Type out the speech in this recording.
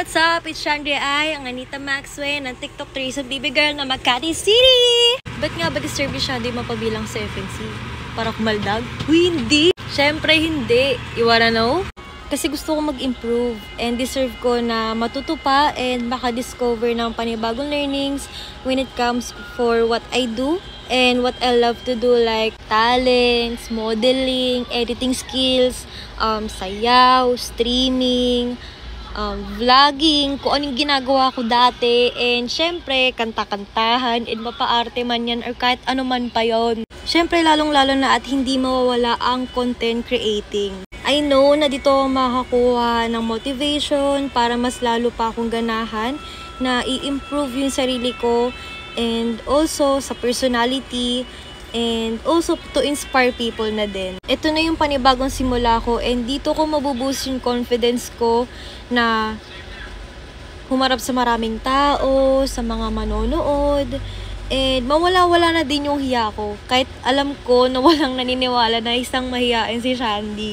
what's up? It's Chandria I, ang Anita Maxwell ng TikTok Trace Baby Girl na Makati City! Ba't nga ba deserve ni Shandy mapabilang sa FNC? Para kumaldag? Uy, hindi! Siyempre hindi! You wanna know? Kasi gusto ko mag-improve and deserve ko na matuto pa and makadiscover ng panibagong learnings when it comes for what I do and what I love to do, like talents, modeling, editing skills, sayaw, streaming, vlogging, kung anong ginagawa ko dati, and syempre kanta-kantahan and mapaarte man yan or kahit ano man pa yon. Syempre lalong-lalo na at hindi mawawala ang content creating. I know na dito ako makakuha ng motivation para mas lalo pa akong ganahan na i-improve yung sarili ko and also sa personality and also to inspire people na din. Ito na yung panibagong simula ko and dito ko mabuboost yung confidence ko na humarap sa maraming tao, sa mga manonood, and mawala-wala na din yung hiya ko. Kahit alam ko na walang naniniwala na isang mahiyain si Shandy.